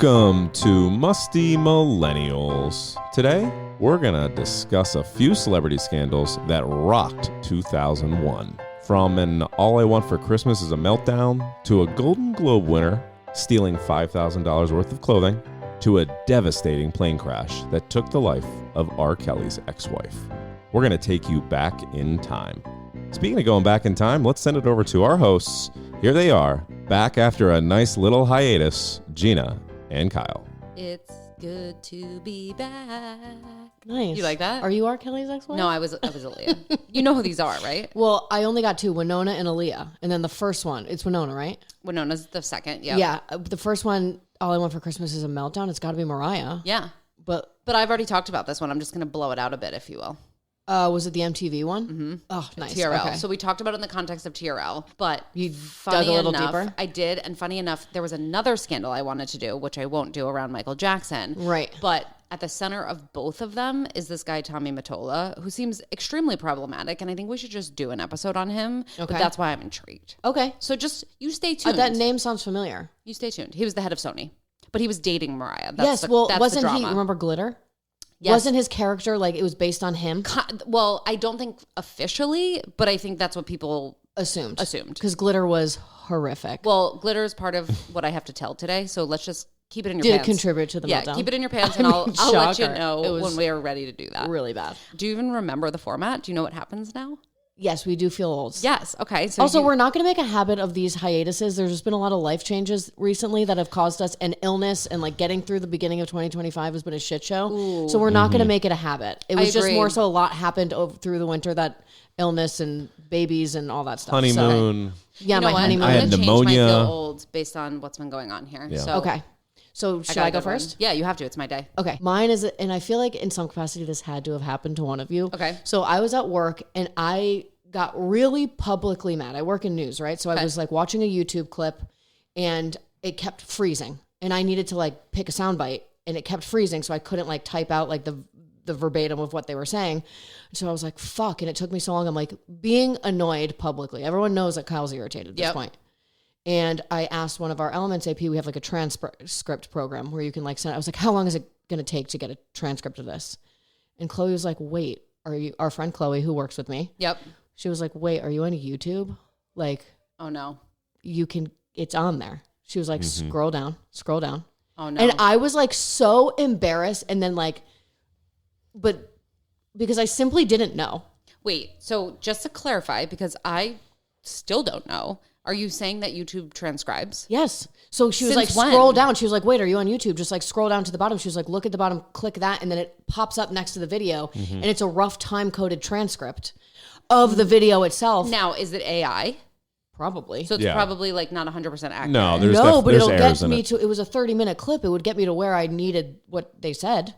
Welcome to Musty Millennials. Today, we're going to discuss a few celebrity scandals that rocked 2001. From an All I Want for Christmas is a Meltdown, to a Golden Globe winner stealing $5,000 worth of clothing, to a devastating plane crash that took the life of R. Kelly's ex-wife. We're going to take you back in time. Speaking of going back in time, let's send it over to our hosts. Here they are, back after a nice little hiatus, Gina and Kyle. It's good to be back. Nice. You like that? Are you R. Kelly's ex-wife? No, I was Aaliyah. You know who these are, right? Well, I only got two, Winona and Aaliyah. And then the first one, it's Winona, right? Winona's the second, yeah. Yeah. The first one, All I Want for Christmas is a Meltdown. It's got to be Mariah. Yeah. But I've already talked about this one. I'm just going to blow it out a bit, if you will. was it the MTV one? Mm-hmm. Oh, nice. TRL. Okay. So we talked about it in the context of TRL, but you dug a little deeper? I did, and funny enough, there was another scandal I wanted to do, which I won't do around Michael Jackson. Right. But at the center of both of them is this guy, Tommy Mottola, who seems extremely problematic, and I think we should just do an episode on him. Okay. But that's why I'm intrigued. Okay. So just, you stay tuned. That name sounds familiar. You stay tuned. He was the head of Sony, but he was dating Mariah. That's wasn't he, remember Glitter? Yes. Wasn't his character, like, it was based on him? Well, I don't think officially, but I think that's what people assumed. Because Glitter was horrific. Well, Glitter is part of what I have to tell today, so let's just keep it in your pants. Did it contribute to the meltdown? Yeah, keep it in your pants, and I'll let you know when we are ready to do that. Really bad. Do you even remember the format? Do you know what happens now? Yes, we do feel old. Yes. Okay. So also, we're not going to make a habit of these hiatuses. There's just been a lot of life changes recently that have caused us an illness, and like getting through the beginning of 2025 has been a shit show. Ooh. So we're not going to make it a habit. It was just more so a lot happened through the winter, that illness and babies and all that stuff. Honeymoon. So, yeah, my honeymoon. I had pneumonia. I feel old based on what's been going on here. Yeah. So okay. So should I go first? Yeah, you have to. It's my day. Okay. Mine is, and I feel like in some capacity this had to have happened to one of you. Okay. So I was at work and I got really publicly mad. I work in news, right? So I was like watching a YouTube clip and it kept freezing and I needed to like pick a soundbite and it kept freezing. So I couldn't like type out like the verbatim of what they were saying. So I was like, fuck. And it took me so long. I'm like being annoyed publicly. Everyone knows that Kyle's irritated at this point. And I asked one of our Elements AP, we have like a transcript program where you can like send, I was like, how long is it going to take to get a transcript of this? And Chloe was like, wait, are you, our friend Chloe who works with me? Yep. She was like, wait, are you on YouTube? Like, oh no, you can, it's on there. She was like, scroll down. Oh no. And I was like so embarrassed. And then like, but because I simply didn't know. Wait, so just to clarify, because I still don't know, are you saying that YouTube transcribes? Yes. So she was Since like, when? scroll down. She was like, wait, are you on YouTube? Just like scroll down to the bottom. She was like, look at the bottom, click that. And then it pops up next to the video. And it's a rough time coded transcript of the video itself. Now, is it AI? Probably. So it's probably like not 100% accurate. No, but it'll get me it. to, it was a 30-minute clip. It would get me to where I needed what they said.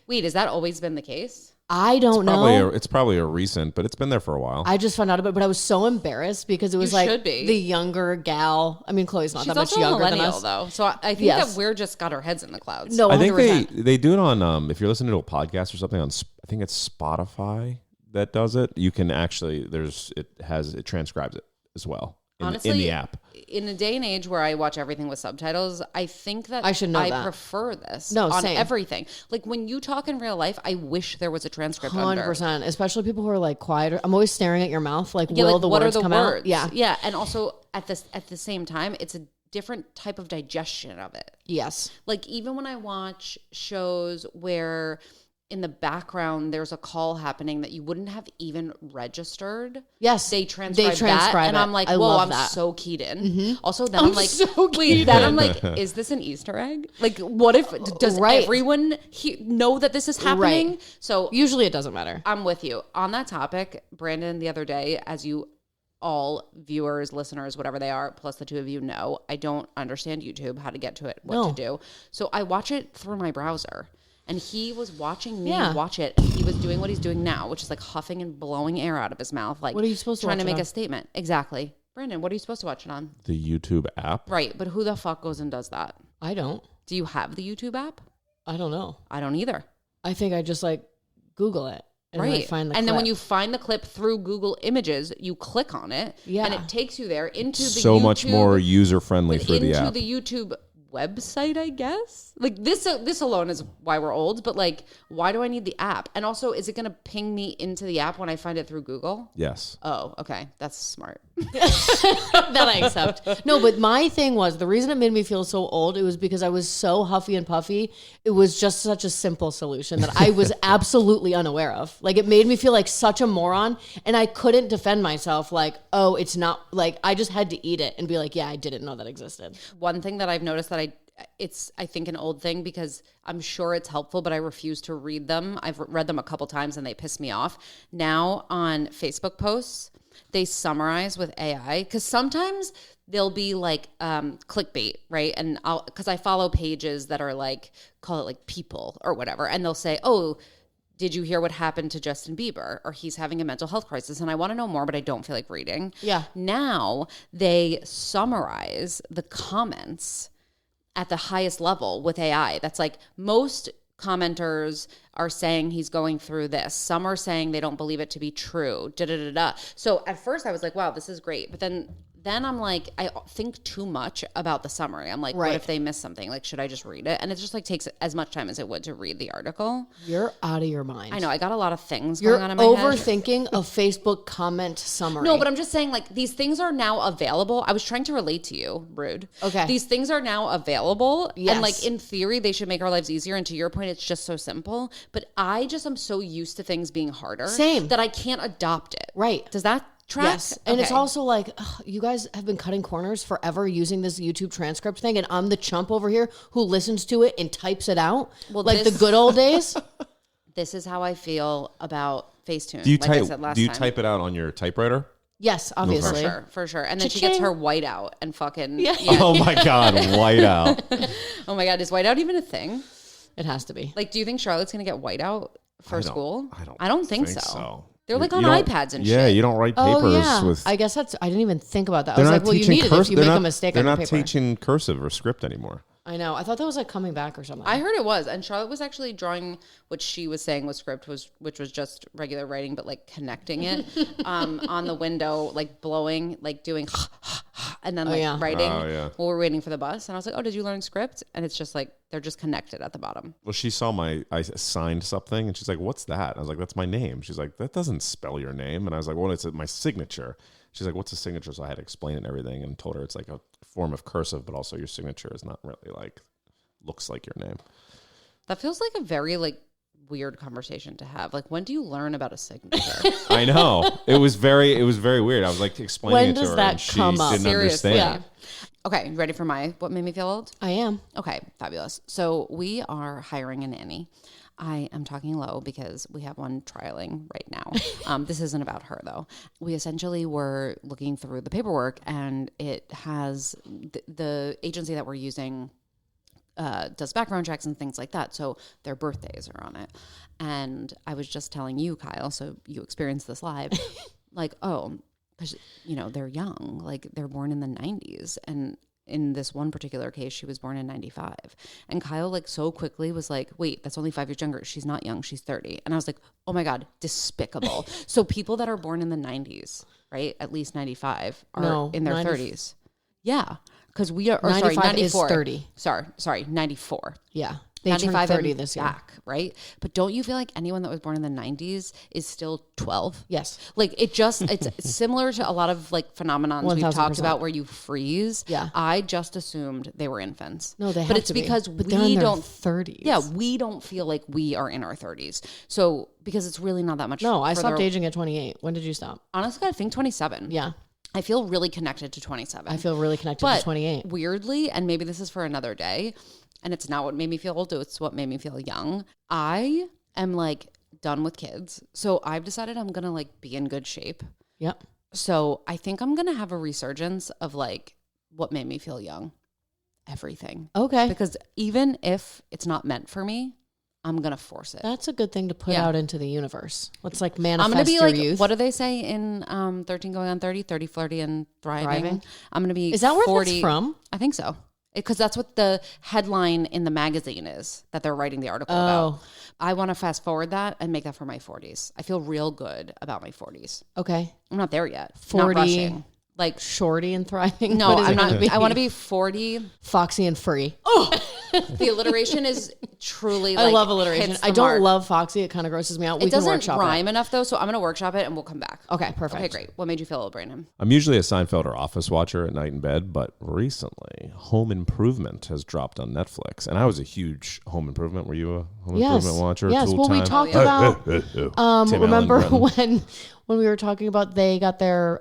Wait, has that always been the case? I don't know. It's probably a recent, but it's been there for a while. I just found out about it, but I was so embarrassed because it was like the younger gal. I mean, Chloe's not She's that much also younger a than millennial, us. though. So I think that we're just got our heads in the clouds. No, 100%. I think they do it on, if you're listening to a podcast or something on, I think it's Spotify that does it. You can actually, it transcribes it as well. Honestly, in the app. In a day and age where I watch everything with subtitles, I think that I should know I that. prefer this on everything. Like when you talk in real life, I wish there was a transcript 100%. Especially people who are like quieter. I'm always staring at your mouth. Like, yeah, will like, the what words are the come words? out? Yeah. Yeah. And also at the same time, it's a different type of digestion of it. Yes. Like even when I watch shows where in the background there's a call happening that you wouldn't have even registered. Yes. They transcribe that. And I'm like, whoa, I'm so keyed in. Also, then I'm like, wait, then I'm like, is this an Easter egg? Like, what if, does everyone know that this is happening? Right. So usually it doesn't matter. I'm with you. On that topic, Brandon, the other day, as you all viewers, listeners, whatever they are, plus the two of you know, I don't understand YouTube, how to get to it, what to do. So I watch it through my browser. And he was watching me watch it. And he was doing what he's doing now, which is like huffing and blowing air out of his mouth. Like, what are you supposed to trying watch to make it on? a statement. Exactly. Brandon, what are you supposed to watch it on? The YouTube app. Right. But who the fuck goes and does that? I don't. Do you have the YouTube app? I don't know. I don't either. I think I just like Google it. And right. Then I find the and clip. then when you find the clip through Google Images, you click on it. Yeah. And it takes you there into the so YouTube, much more user friendly for the app. Into the YouTube website, I guess. Like this alone is why we're old, but like, why do I need the app? And also, is it going to ping me into the app when I find it through Google? Yes. Oh, okay. That's smart. That I accept. No, but my thing was, the reason it made me feel so old, it was because I was so huffy and puffy. It was just such a simple solution that I was absolutely unaware of. Like, it made me feel like such a moron, and I couldn't defend myself. Like, oh, it's not, like, I just had to eat it and be like, yeah, I didn't know that existed. One thing that I've noticed that it's I think an old thing, because I'm sure it's helpful, but I refuse to read them. I've read them a couple times and they piss me off. Now on Facebook posts, they summarize with AI, because sometimes they'll be like clickbait, right? And because I follow pages that are like, call it like People or whatever, and they'll say, oh, did you hear what happened to Justin Bieber? Or he's having a mental health crisis. And I want to know more, but I don't feel like reading. Yeah. Now they summarize the comments at the highest level with AI. That's like, most commenters are saying he's going through this. Some are saying they don't believe it to be true. So at first I was like, wow, this is great. But then I'm like, I think too much about the summary. I'm like, what if they miss something? Like, should I just read it? And it just like takes as much time as it would to read the article. You're out of your mind. I know. I got a lot of things You're going on in my head. You're overthinking a Facebook comment summary. No, but I'm just saying, like, these things are now available. I was trying to relate to you, rude. Okay. These things are now available. Yes. And like, in theory, they should make our lives easier. And to your point, it's just so simple. But I just am so used to things being harder. Same. That I can't adopt it. Right. Does that track? Yes. And it's Okay. also like, you guys have been cutting corners forever using this YouTube transcript thing, and I'm the chump over here who listens to it and types it out. Well, like the good old days. This is how I feel about Facetune. Do you like I said last time. type it out on your typewriter? Yes, obviously. For sure. And then she gets her whiteout and fucking... Yeah. Oh my God, whiteout. Oh my God, is whiteout even a thing? It has to be. Like, do you think Charlotte's going to get whiteout for school? I don't think so. They're like on You don't- iPads and shit. Yeah, you don't write papers Oh, yeah. with... I guess I didn't even think about that. I They're was not like, well, you teaching need it if you they're make not- a mistake They're on your not paper. teaching cursive or script anymore. I know. I thought that was like coming back or something. I heard it was. And Charlotte was actually drawing what she was saying was script, which was just regular writing, but like connecting it on the window, like blowing, like doing and then writing while we're waiting for the bus. And I was like, oh, did you learn script? And it's just like, they're just connected at the bottom. Well, she saw I signed something, and she's like, what's that? I was like, that's my name. She's like, that doesn't spell your name. And I was like, well, it's my signature. She's like, what's a signature? So I had to explain it and everything, and told her it's like a form of cursive, but also your signature is not really like, looks like your name. That feels like a very like weird conversation to have. Like, when do you learn about a signature? I know. It was very weird. I was like explaining When it to does her, that and she come up? didn't Seriously. understand. Okay, you ready for what made me feel old? I am. Okay, fabulous. So we are hiring a nanny. I am talking low because we have one trialing right now. This isn't about her, though. We essentially were looking through the paperwork, and it has the agency that we're using does background checks and things like that. So their birthdays are on it. And I was just telling you, Kyle, so you experienced this live, like, oh, because, you know, they're young. Like, they're born in the 90s. And in this one particular case, she was born in 95. And Kyle, like, so quickly was like, wait, that's only 5 years younger. She's not young. She's 30. And I was like, oh my God, despicable. So people that are born in the 90s, right, at least 95, are in their 30s. Yeah. Because we are, 95 is 94. 30. Sorry, 94. Yeah. They turned 30 this year. Back, right? But don't you feel like anyone that was born in the 90s is still 12? Yes. Like, it's similar to a lot of like phenomenons 1000%. we've talked about where you freeze. Yeah. I just assumed they were infants. No, they have But it's to be. because But they're in their 30s. Yeah, we don't feel like we are in our 30s. So, because it's really not that much. No, I stopped further- aging at 28. When did you stop? Honestly, I think 27. Yeah. I feel really connected to 27. I feel really connected But to 28. weirdly, and maybe this is for another day, and it's not what made me feel old, it's what made me feel young. I am like done with kids. So I've decided I'm going to like be in good shape. Yep. So I think I'm going to have a resurgence of like what made me feel young. Everything. Okay. Because even if it's not meant for me, I'm going to force it. That's a good thing to put out into the universe. Let's like I'm manifest going to be your like, youth. what do they say in 13 going on 30, 30, flirty and thriving? I'm going to be Is that where 40. that's from? I think so. Because that's what the headline in the magazine is that they're writing the article about. I want to fast forward that and make that for my 40s. I feel real good about my 40s. Okay. I'm not there yet. 40. Not rushing. like Shorty and thriving. No, I'm not. I want to be 40. Foxy and free. Oh, the alliteration is truly. I like, love alliteration. I don't love Foxy. It kind of grosses me out. It doesn't rhyme enough though, so I'm gonna workshop it and we'll come back. Okay, perfect. Okay, great. What made you feel ill, Brandon? I'm usually a Seinfeld or Office watcher at night in bed, but recently Home Improvement has dropped on Netflix, and I was a huge Home Improvement. Were you a Home Improvement watcher? Yes. Tool Well, Time? we talked about. Remember Allen when we were talking about they got their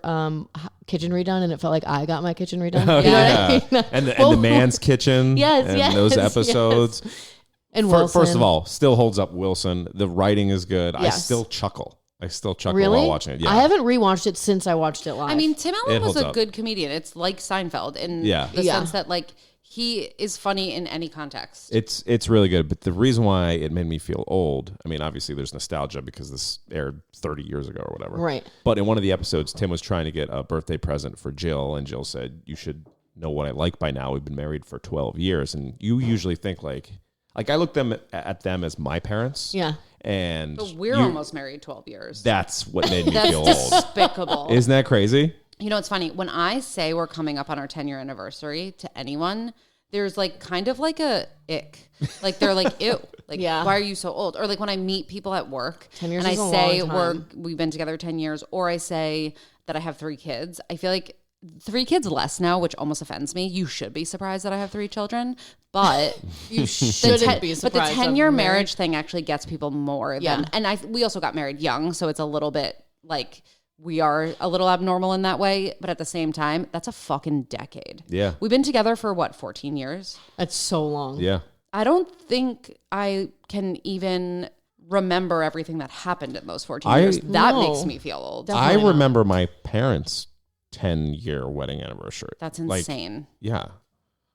kitchen redone, and it felt like I got my kitchen redone. Oh, you know yeah. what I mean? And the man's kitchen. Yes, and yes, those episodes. yes. And Wilson. First of all, still holds up. Wilson. The writing is good. Yes. I still chuckle really? while watching it. Yeah. I haven't rewatched it since I watched it live. I mean, Tim Allen was holds a up. good comedian. It's like Seinfeld in the sense that like he is funny in any context. It's really good, but the reason why it made me feel old, I mean, obviously there's nostalgia because this aired 30 years ago or whatever. Right. But in one of the episodes, Tim was trying to get a birthday present for Jill, and Jill said, "You should know what I like by now. We've been married for 12 years." And you usually think like I look at them as my parents. Yeah. And But we're almost married 12 years. That's what made me That's feel old. despicable. Isn't that crazy? You know, it's funny. When I say we're coming up on our 10-year anniversary to anyone, there's like kind of like a ick. Like they're like, ew. Like, why are you so old? Or like when I meet people at work 10 years and I is a say long time. we've been together 10 years, or I say that I have 3 kids, I feel like 3 kids less now, which almost offends me. You should be surprised that I have 3 children, but you shouldn't be surprised. But the 10-year marriage thing actually gets people more than, Yeah. and we also got married young, so it's a little bit like we are a little abnormal in that way, but at the same time, that's a fucking decade. Yeah. We've been together for what, 14 years? That's so long. Yeah. I don't think I can even remember everything that happened in those 14 years. That makes me feel old. Definitely I remember my parents' 10-year wedding anniversary. That's insane. Yeah.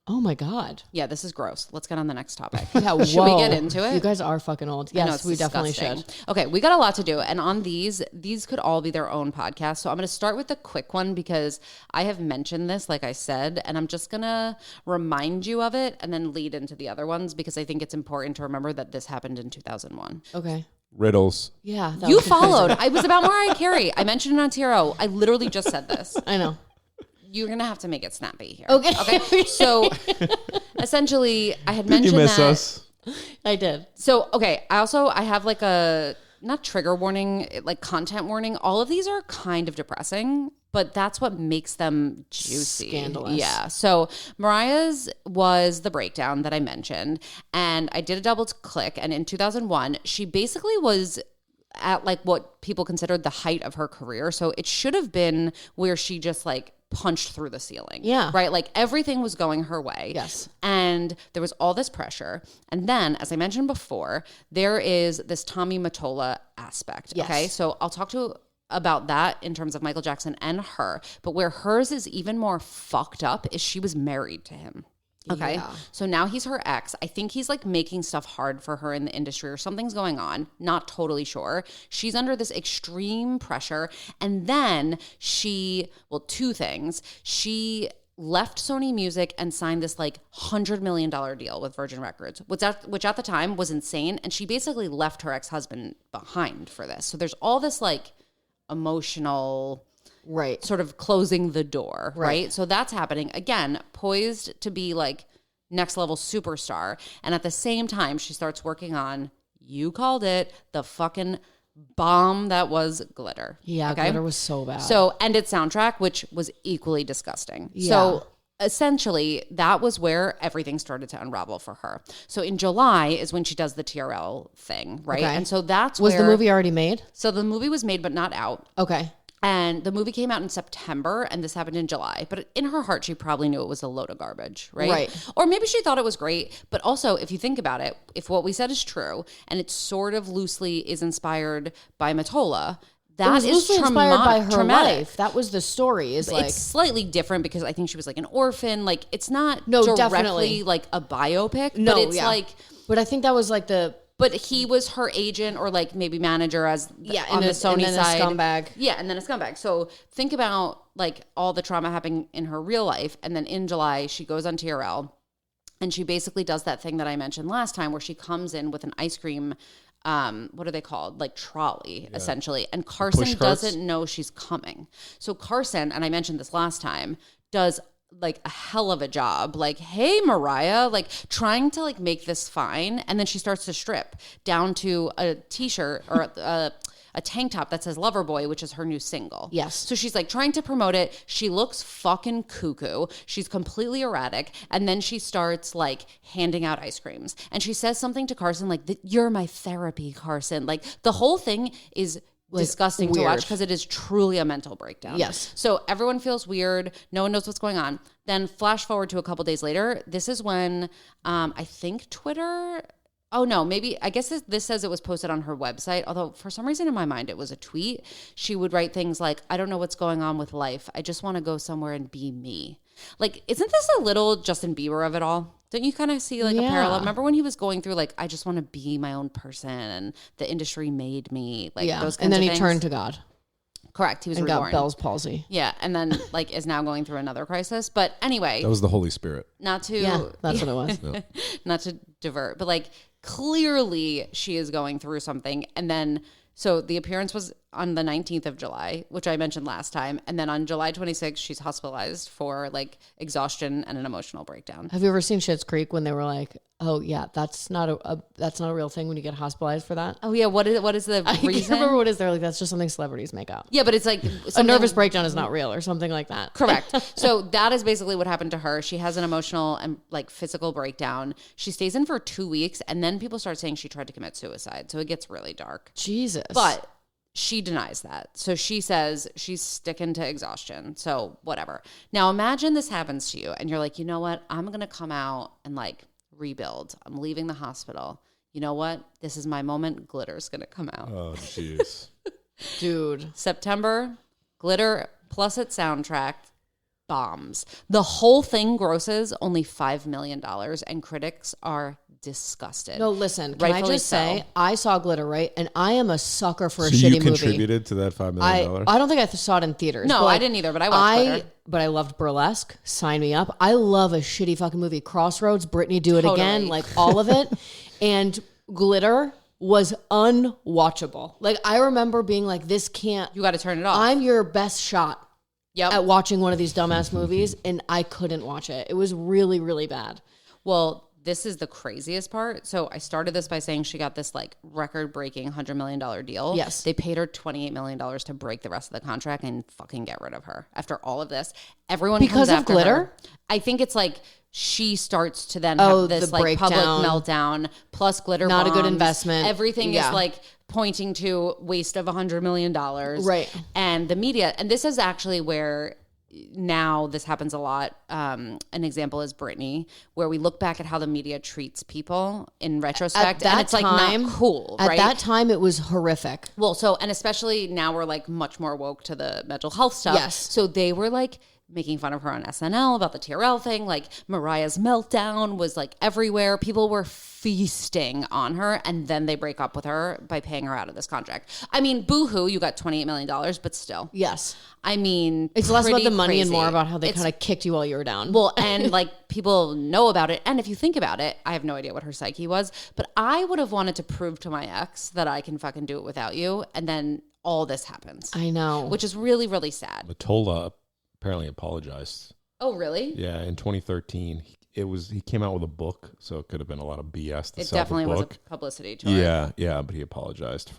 Oh my God. Yeah, this is gross. Let's get on the next topic. Yeah, Should we get into it? You guys are fucking old. I know, Yes, it's we definitely disgusting. should. Okay, we got a lot to do. And on these could all be their own podcast. So I'm going to start with the quick one because I have mentioned this, like I said, and I'm just going to remind you of it and then lead into the other ones because I think it's important to remember that this happened in 2001. Okay. Riddles. Yeah. You followed. I was about Mariah Carey. I mentioned it on TRO. I literally just said this. I know. You're going to have to make it snappy here. Okay. So essentially, I had Did mentioned you miss that. us? I did. So, okay. I have like a, not trigger warning, like content warning. All of these are kind of depressing, but that's what makes them juicy. Scandalous. Yeah. So Mariah's was the breakdown that I mentioned. And I did a double click. And in 2001, she basically was at like what people considered the height of her career. So it should have been where she just like punched through the ceiling. Yeah. Right? Like everything was going her way. Yes. And there was all this pressure. And then, as I mentioned before, there is this Tommy Mottola aspect. Yes. Okay. So I'll talk about that in terms of Michael Jackson and her. But where hers is even more fucked up is she was married to him. Okay. Yeah. So now he's her ex. I think he's like making stuff hard for her in the industry or something's going on. Not totally sure. She's under this extreme pressure. And then two things. She left Sony Music and signed this like $100 million deal with Virgin Records, which at the time was insane. And she basically left her ex-husband behind for this. So there's all this like emotional sort of closing the door, right? So that's happening. Again, poised to be like next level superstar. And at the same time, she starts working on, you called it, the fucking bomb that was Glitter. Yeah, okay? Glitter was so bad. So, and its soundtrack, which was equally disgusting. Yeah. So essentially, that was where everything started to unravel for her. So in July is when she does the TRL thing, right? Okay. And so that's was the movie already made? So the movie was made, but not out. Okay. And the movie came out in September, and this happened in July. But in her heart, she probably knew it was a load of garbage, right? Right. Or maybe she thought it was great. But also, if you think about it, if what we said is true, and it sort of loosely is inspired by Mottola, that it was is loosely inspired by her traumatic. life. That was the story. Is like It's slightly different because I think she was like an orphan. Like it's not No, directly definitely. like a biopic, No, but it's yeah. like. But I think that was like the. But he was her agent or like maybe manager on the Sony and then side. a scumbag. Yeah, and then a scumbag. So think about like all the trauma happening in her real life. And then in July, she goes on TRL and she basically does that thing that I mentioned last time where she comes in with an ice cream what are they called? Like trolley, essentially. And Carson doesn't know she's coming. So Carson, and I mentioned this last time, does like a hell of a job. Like, hey, Mariah, like trying to like make this fine. And then she starts to strip down to a t-shirt or a tank top that says Loverboy, which is her new single. Yes. So she's like trying to promote it. She looks fucking cuckoo. She's completely erratic. And then she starts like handing out ice creams. And she says something to Carson like, you're my therapy, Carson. Like the whole thing is disgusting to watch because it is truly a mental breakdown. Yes. So everyone feels weird. No one knows what's going on. Then flash forward to a couple days later. This is when I think Twitter... Oh, no, maybe, I guess this says it was posted on her website, although for some reason in my mind it was a tweet. She would write things like, I don't know what's going on with life. I just want to go somewhere and be me. Like, isn't this a little Justin Bieber of it all? Don't you kind of see like a parallel? Remember when he was going through like, I just want to be my own person and the industry made me, like those kinds of things? And then he turned to God. Correct. He was and reborn. Got Bell's palsy. Yeah. And then like is now going through another crisis. But anyway. That was the Holy Spirit. Not to. Yeah, that's what it was. Not to divert. But like clearly she is going through something. And then, so the appearance was on the 19th of July, which I mentioned last time. And then on July 26th, she's hospitalized for like exhaustion and an emotional breakdown. Have you ever seen Schitt's Creek when they were like, oh yeah, that's not a real thing when you get hospitalized for that? Oh yeah. What is the I reason? can't remember what is there. Like, that's just something celebrities make up. Yeah, but it's like a nervous breakdown is not real or something like that. Correct. So that is basically what happened to her. She has an emotional and like physical breakdown. She stays in for 2 weeks and then people start saying she tried to commit suicide. So it gets really dark. Jesus. But she denies that. So she says she's sticking to exhaustion. So whatever. Now imagine this happens to you and you're like, you know what? I'm going to come out and like rebuild. I'm leaving the hospital. You know what? This is my moment. Glitter's going to come out. Oh, jeez. Dude. September, Glitter plus its soundtrack bombs. The whole thing grosses only $5 million and critics are disgusted. No, listen, can I just say, I saw Glitter, right? And I am a sucker for a So shitty you movie. contributed to that $5 million? I don't think I saw it in theaters. No, I didn't either, but I watched Glitter. But I loved Burlesque. Sign me up. I love a shitty fucking movie. Crossroads, Britney, Do It Again, like all of it. And Glitter was unwatchable. Like I remember being like, this can't. You got to turn it off. I'm your best shot at watching one of these dumbass movies, and I couldn't watch it. It was really, really bad. Well, this is the craziest part. So I started this by saying she got this like record-breaking $100 million deal. Yes. They paid her $28 million to break the rest of the contract and fucking get rid of her. After all of this, everyone because comes of after Glitter? her. I think it's like she starts to then have this like public meltdown plus Glitter Not bombs. A good investment. Everything is like pointing to waste of $100 million. Right. And the media, and this is actually where now this happens a lot. An example is Britney, where we look back at how the media treats people in retrospect, and it's like not cool. At that time, it was horrific. Well, so, and especially now we're like much more woke to the mental health stuff. Yes. So they were like making fun of her on SNL about the TRL thing. Like Mariah's Meltdown was like everywhere. People were feasting on her, and then they break up with her by paying her out of this contract. I mean, boo-hoo, you got $28 million, but still. Yes. I mean, it's less about the money crazy. And more about how they kind of kicked you while you were down. Well, and like people know about it. And if you think about it, I have no idea what her psyche was, but I would have wanted to prove to my ex that I can fucking do it without you. And then all this happens. I know. Which is really, really sad. Mottola apparently apologized. Oh, really? Yeah, in 2013. He came out with a book, so it could have been a lot of BS to it sell definitely the book. was a publicity tour. Yeah, but he apologized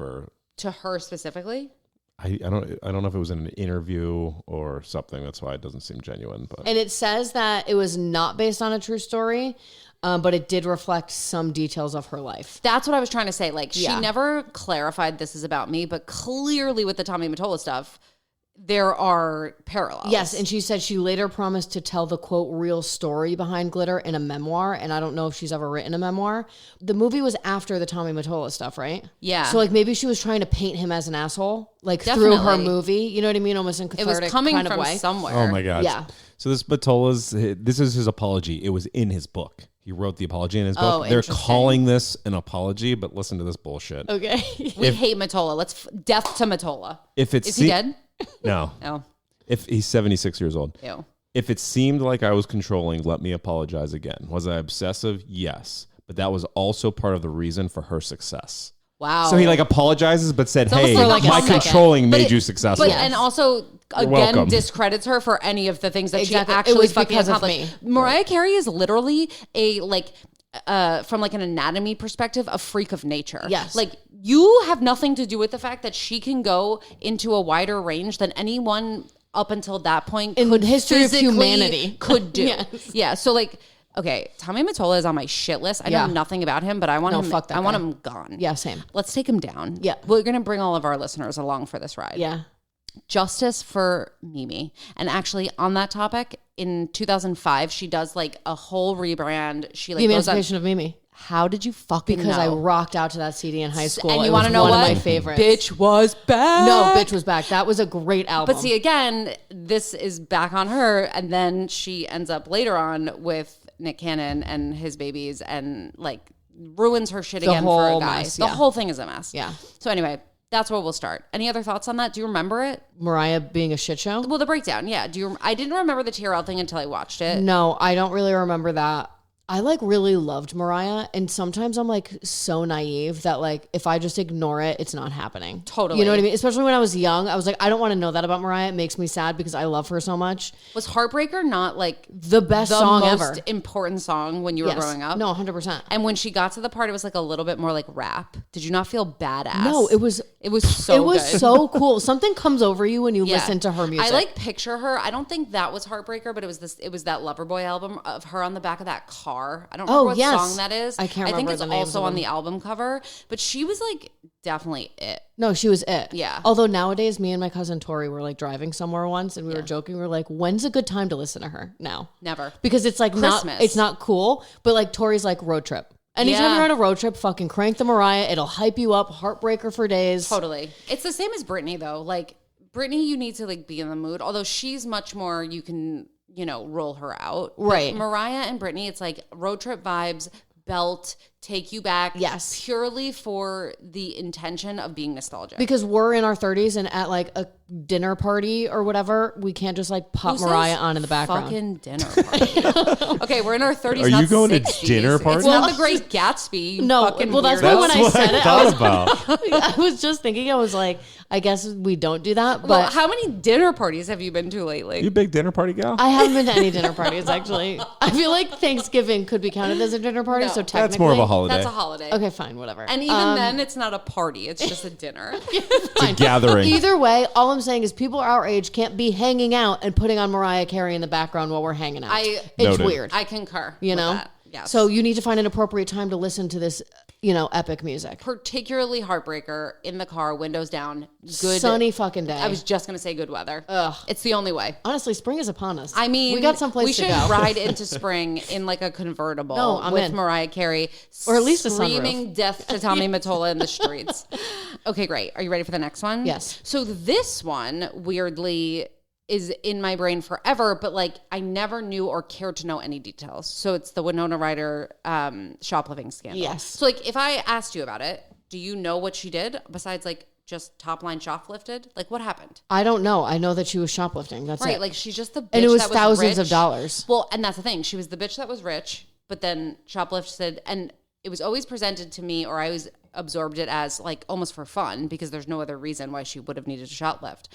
to her specifically. I don't know if it was in an interview or something. That's why it doesn't seem genuine. But and it says that it was not based on a true story, but it did reflect some details of her life. That's what I was trying to say. Like she never clarified this is about me, but clearly with the Tommy Mottola stuff, there are parallels. Yes, and she said she later promised to tell the, quote, real story behind Glitter in a memoir, and I don't know if she's ever written a memoir. The movie was after the Tommy Mottola stuff, right? Yeah. So, like, maybe she was trying to paint him as an asshole, like, through her movie. You know what I mean? Almost in cathartic it was coming kind from of way. somewhere. Oh, my God. Yeah. So this is his apology. It was in his book. He wrote the apology in his book. They're calling this an apology, but listen to this bullshit. Okay. We hate Mottola. Death to Mottola. Is he dead? No. No. If he's 76 years old. Ew. If it seemed like I was controlling, let me apologize again. Was I obsessive? Yes. But that was also part of the reason for her success. Wow. So he like apologizes, but said, almost "Hey, like a my second. controlling But made you successful." But and also again welcome. discredits her for any of the things that Exactly. she It actually was fucking because of accomplished. me. Mariah Carey is literally a from like an anatomy perspective, a freak of nature. Yes. Like you have nothing to do with the fact that she can go into a wider range than anyone up until that point In could the history of physically humanity. could do. Yes. Yeah. So like, okay, Tommy Mottola is on my shit list. I know nothing about him, but I want him. fuck that I want guy. him gone. Yeah, same. Let's take him down. Yeah. We're gonna bring all of our listeners along for this ride. Yeah. Justice for Mimi. And actually on that topic, in 2005, she does like a whole rebrand. She like The goes on. Emancipation of Mimi. How did you fucking Because I know? rocked out to that CD in high school. And you It want was to know one what? of my favorites. Bitch was back. No, Bitch was back. That was a great album. But see, again, this is back on her, and then she ends up later on with Nick Cannon and his babies, and like ruins her shit again for a whole guy. mess, The yeah. whole thing is a mess. Yeah. So anyway, that's where we'll start. Any other thoughts on that? Do you remember it? Mariah being a shit show? Well, the breakdown, yeah. I didn't remember the TRL thing until I watched it. No, I don't really remember that. I like really loved Mariah, and sometimes I'm like so naive that like if I just ignore it, it's not happening. Totally. You know what I mean? Especially when I was young, I was like, I don't want to know that about Mariah. It makes me sad because I love her so much. Was Heartbreaker not like The best the song most ever. important song when you were Yes. growing up? No, 100%. And when she got to the part, it was like a little bit more like rap. Did you not feel badass? No, it was so good. so cool. Something comes over you when you Yeah. listen to her music. I like picture her. I don't think that was Heartbreaker, but it was that Loverboy album of her on the back of that car. I don't remember what yes. song that is. I can't I think remember it's the names also of on them. the album cover, but she was like definitely it. No, she was it. Yeah. Although nowadays, me and my cousin Tori were like driving somewhere once, and we were joking. We were like, "When's a good time to listen to her?" Now, Never. because it's like Christmas. it's not cool. But like Tori's like road trip. Anytime Yeah. you're on a road trip, fucking crank the Mariah. It'll hype you up. Heartbreaker for days. Totally. It's the same as Britney though. Like Britney, you need to like be in the mood. Although she's much more, you can, roll her out. But Right. Mariah and Britney, it's like road trip vibes, belt, take you back. Yes. Purely for the intention of being nostalgic. Because we're in our 30s and at like a dinner party or whatever, we can't just like pop Who says Mariah on in the background. Fucking dinner party. Okay, we're in our 30s. Are not you going to 60s. dinner party? It's not the Great Gatsby. You No, fucking well, that's weirdo. why when I said it, thought about. I was just thinking, I was like, I guess we don't do that. But Well, how many dinner parties have you been to lately? You a big dinner party gal? I haven't been to any dinner parties, actually. I feel like Thanksgiving could be counted as a dinner party, No. so That's technically. That's more of a holiday. That's a holiday. Okay, fine, whatever. And even then, it's not a party. It's just a dinner. It's a gathering. Either way, all I'm saying is people our age can't be hanging out and putting on Mariah Carey in the background while we're hanging out. It's Noted. weird. I concur. You with know? that. Yes. So you need to find an appropriate time to listen to this, epic music. particularly Heartbreaker in the car, windows down, good Sunny fucking day. I was just gonna say good weather. Ugh, it's the only way. Honestly, spring is upon us. I mean, we got someplace we to should go. ride into spring in like a convertible No, I'm with in. Mariah Carey, Or at least a screaming death to Tommy Mottola in the streets. Okay, great. Are you ready for the next one? Yes. So this one weirdly is in my brain forever, but like I never knew or cared to know any details. So it's the Winona Ryder shoplifting scandal. Yes. So like if I asked you about it, do you know what she did besides like just top line shoplifted? Like what happened? I don't know. I know that she was shoplifting. That's Right, it. like she's just the bitch And it was that was thousands of rich. dollars. Well, and that's the thing. She was the bitch that was rich, but then shoplifted, and it was always presented to me, or I always absorbed it as like almost for fun because there's no other reason why she would have needed to shoplift,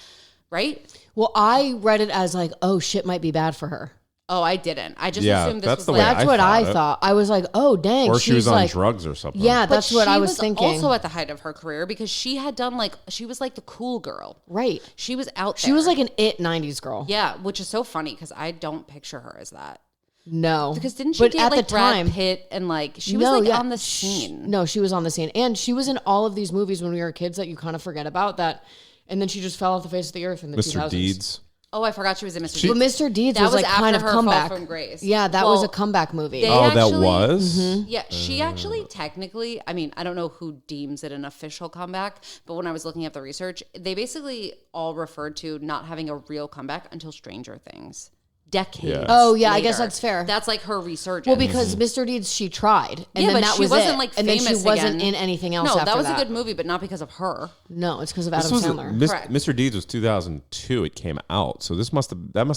right? Well, I read it as like, oh, shit might be bad for her. Oh, I didn't. I just Yeah, assumed this that's was the like. way That's I what I thought it. thought. I was like, oh, dang. Or she was she's on like, drugs or something. Yeah, But that's what I was thinking. Also at the height of her career because she had done like she was like the cool girl. Right. She was out there. She was like an it 90s girl. yeah, which is so funny because I don't picture her as that. No. Because didn't she But date at like the Brad time, Pitt and like she was like on the scene? No, she was on the scene. And she was in all of these movies when we were kids that you kind of forget about that. And then she just fell off the face of the earth in the Mr. 2000s. Deeds. Oh, I forgot she was in Mr. But Deeds. Mr. Deeds That was was like kind of after her fall comeback. from grace. Yeah, that was Well, a comeback movie. they Oh, that actually- was? Yeah, she actually technically, I mean, I don't know who deems it an official comeback, but when I was looking at the research, they basically all referred to not having a real comeback until Stranger Things. Decades. Yeah. Oh, yeah, I guess later. that's fair. That's like her resurgence. Well, because Mr. Deeds, she tried, and yeah, then but that she was wasn't it. like and then famous she wasn't again. in anything else. No, after that was a good movie, but not because of her. No, it's because of This Adam was Sandler. Correct. Mr. Deeds was 2002. It came out, so that must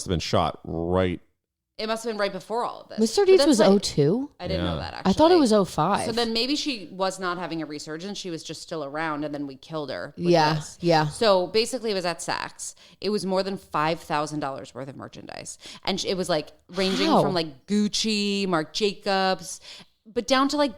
have been shot right It must have been right before all of this. Mr. Deeds was 02? I didn't know that, actually. I thought it was 05. So then maybe she was not having a resurgence. She was just still around, and then we killed her. Yeah. So basically, it was at Saks. It was more than $5,000 worth of merchandise. And it was like ranging from like Gucci, Marc Jacobs, but down to like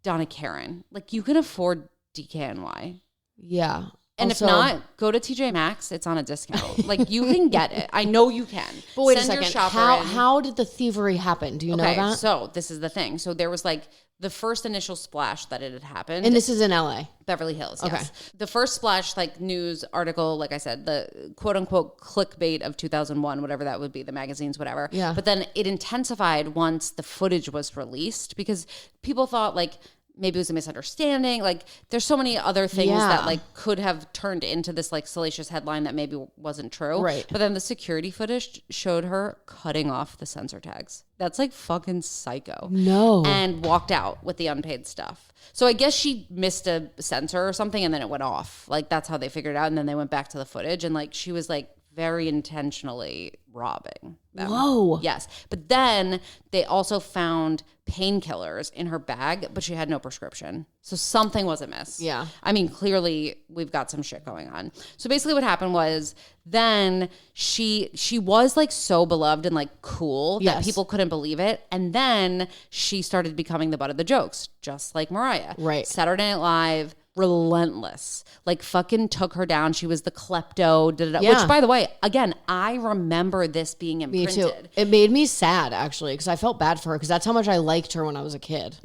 Donna Karan. Like you can afford DKNY. Yeah. And also, if not, go to TJ Maxx. It's on a discount. Like you can get it. I know you can. But wait Send a second. Your shopper How did the thievery happen? Do you know that? So this is the thing. So there was like the first initial splash that it had happened. And this is in LA? Beverly Hills, yes. The first splash, like news article, like I said, the quote unquote clickbait of 2001, whatever that would be, the magazines, whatever. Yeah. But then it intensified once the footage was released because people thought like, maybe it was a misunderstanding. Like there's so many other things that like could have turned into this like salacious headline that maybe wasn't true. Right. But then the security footage showed her cutting off the sensor tags. That's like fucking psycho. No. And walked out with the unpaid stuff. So I guess she missed a sensor or something and then it went off. Like that's how they figured it out. And then they went back to the footage and like she was like very intentionally robbing them. Whoa. Yes. But then they also found painkillers in her bag, but she had no prescription. So something was amiss. Yeah. I mean, clearly we've got some shit going on. So basically what happened was then she was like so beloved and like cool that people couldn't believe it. And then she started becoming the butt of the jokes, just like Mariah. Right. Saturday Night Live, relentless, like fucking took her down. She was the klepto, which by the way, again, I remember this being imprinted. Me too. It made me sad actually because I felt bad for her because that's how much I liked her when I was a kid.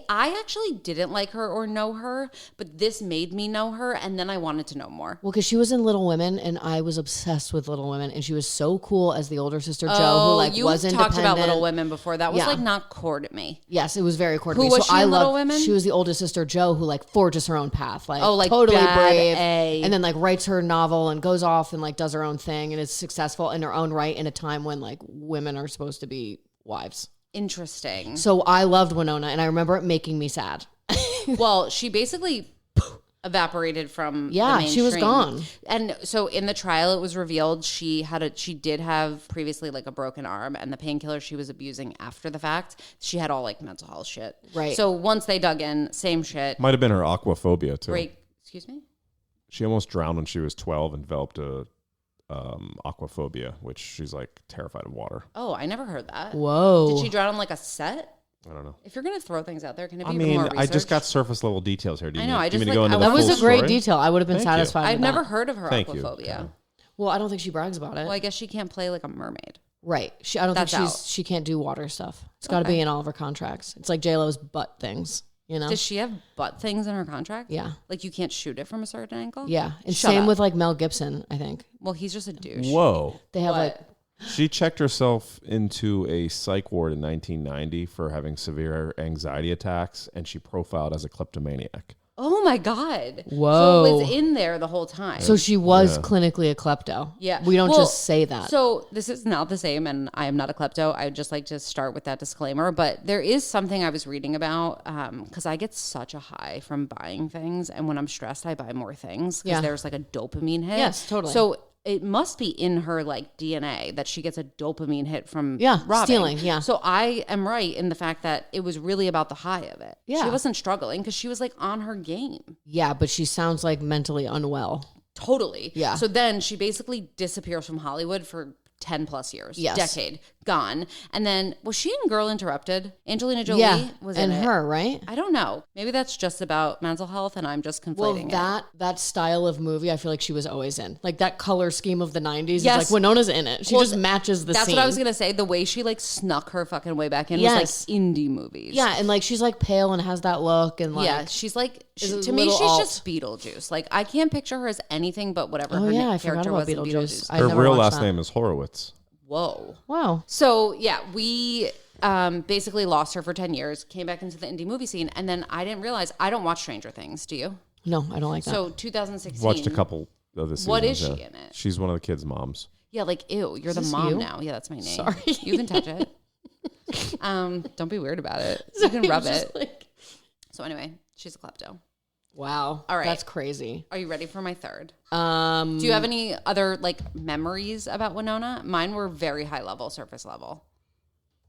I actually didn't like her or know her, but this made me know her and then I wanted to know more. Well, because she was in Little Women and I was obsessed with Little Women and she was so cool as the older sister Jo who like was independent. You talked about Little Women before. That was like not core to me. Yes, it was very core to me. Who was she in Little Women? She was the older sister Jo who like forges her own path, like totally brave, A. and then like writes her novel and goes off and like does her own thing and is successful in her own right in a time when like women are supposed to be wives. Interesting. So I loved Winona and I remember it making me sad. Well, she basically evaporated from the mainstream. She was gone. And so in the trial it was revealed she did have previously like a broken arm and the painkiller she was abusing after the fact, she had all like mental health shit. Right. So once they dug in, same shit. Might have been her aquaphobia too. Excuse me? She almost drowned when she was 12 and developed a aquaphobia, which she's like terrified of water. Oh, I never heard that. Whoa. Did she drown on like a set? I don't know. If you're going to throw things out there, can it be I even mean, more research? I just got surface level details here. Do you I know, need, I just, me to go like, into I That was full a great story? detail. I would have been Thank you. satisfied with I've that. never heard of her Thank you. aquaphobia. Yeah. Well, I don't think she brags about it. Well, I guess she can't play like a mermaid. Right. I don't That's think out. she can't do water stuff. It's got to be in all of her contracts. It's like J-Lo's butt things, you know? Does she have butt things in her contract? Yeah. Like you can't shoot it from a certain angle? Yeah. And Shut same up. with like Mel Gibson, I think. Well, he's just a douche. Whoa. They have What? like, She checked herself into a psych ward in 1990 for having severe anxiety attacks, and she profiled as a kleptomaniac. Oh my God. Whoa. So it was in there the whole time. so she was clinically a klepto. Yeah. We don't Well, just say that. So this is not the same, and I am not a klepto. I would just like to start with that disclaimer. But there is something I was reading about because I get such a high from buying things, and when I'm stressed, I buy more things because there's like a dopamine hit. Yes, totally. So it must be in her like DNA that she gets a dopamine hit from robbing. stealing, yeah. So I am right in the fact that it was really about the high of it. Yeah. She wasn't struggling because she was like on her game. Yeah, but she sounds like mentally unwell. Totally. Yeah. So then she basically disappears from Hollywood for 10 plus years. Yes. Decade. Gone. And then, was she in Girl Interrupted? Angelina Jolie was in and it. her, right? I don't know. Maybe that's just about mental health and I'm just conflating That style of movie, I feel like she was always in. Like that color scheme of the 90s. Yes. It's like Winona's in it. She just matches the That's scene. what I was going to say. The way she like snuck her fucking way back in was Yes. like indie movies. Yeah, and like she's like pale and has that look and like Yeah, she's like, is a to me, little she's alt. just Beetlejuice. Like, I can't picture her as anything but whatever Oh her yeah, I forgot character about was in Beetlejuice. Beetlejuice. I Her never real watched last that. name is Horowitz. Whoa. Wow. So yeah, we basically lost her for 10 years, came back into the indie movie scene, and then I didn't realize, I don't watch Stranger Things, do you? No, I don't like that. So 2016. Watched a couple of the seasons. What is she yeah. in it? She's one of the kids' moms. Yeah, like, ew, you're the this mom you? now. Yeah, that's my name. Sorry. You can touch it. Don't be weird about it. You can rub it. So anyway, she's a klepto. Wow. All right. That's crazy. Are you ready for my third? Do Do you have any other like memories about Winona? Mine were very high level, surface level.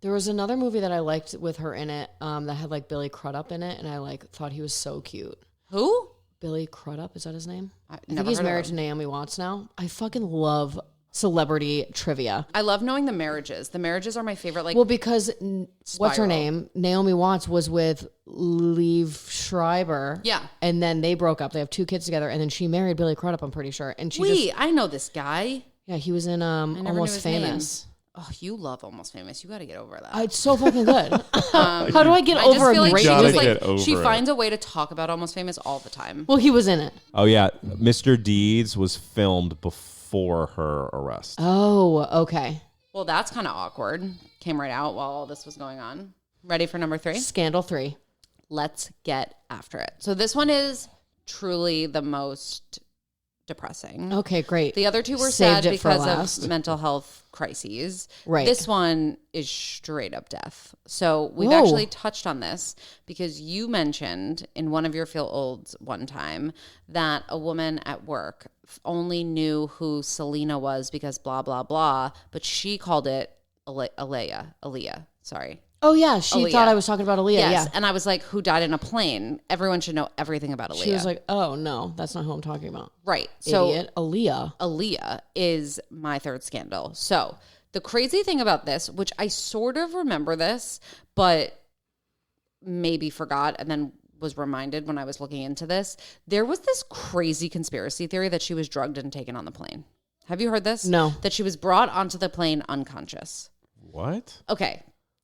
There was another movie that I liked with her in it that had like Billy Crudup in it, and I like thought he was so cute. Who? Billy Crudup, is that his name? I think he's married to Naomi Watts now. I fucking love celebrity trivia. I love knowing the marriages. The marriages are my favorite. Like, well, because what's her name? Naomi Watts was with Liev Schreiber. Yeah. And then they broke up. They have 2 kids together, and then she married Billy Crudup, I'm pretty sure. And I know this guy. Yeah, he was in Almost Famous. Name. Oh, you love Almost Famous. You got to get over that. It's so fucking good. How do I get over a great movie? She finds a way to talk about Almost Famous all the time. Well, he was in it. Oh, yeah. Mr. Deeds was filmed before her arrest. Oh, okay. Well, that's kind of awkward. Came right out while all this was going on. Ready for number 3? Scandal 3. Let's get after it. So this one is truly the most depressing. Okay, great. The other 2 were Saved sad it for because last. of mental health crises. Right. This one is straight up death. So we've actually touched on this because you mentioned in one of your Feel Olds one time that a woman at work only knew who Selena was because blah, blah, blah, but she called it Aaliyah. Sorry. Oh, yeah. She Aaliyah. thought I was talking about Aaliyah. Yes. Yeah. And I was like, who died in a plane? Everyone should know everything about Aaliyah. She was like, oh, no, that's not who I'm talking about. Right. So Idiot. Aaliyah is my 3rd scandal. So the crazy thing about this, which I sort of remember this, but maybe forgot and then was reminded when I was looking into this, there was this crazy conspiracy theory that she was drugged and taken on the plane. Have you heard this? No. That she was brought onto the plane unconscious. What? Okay.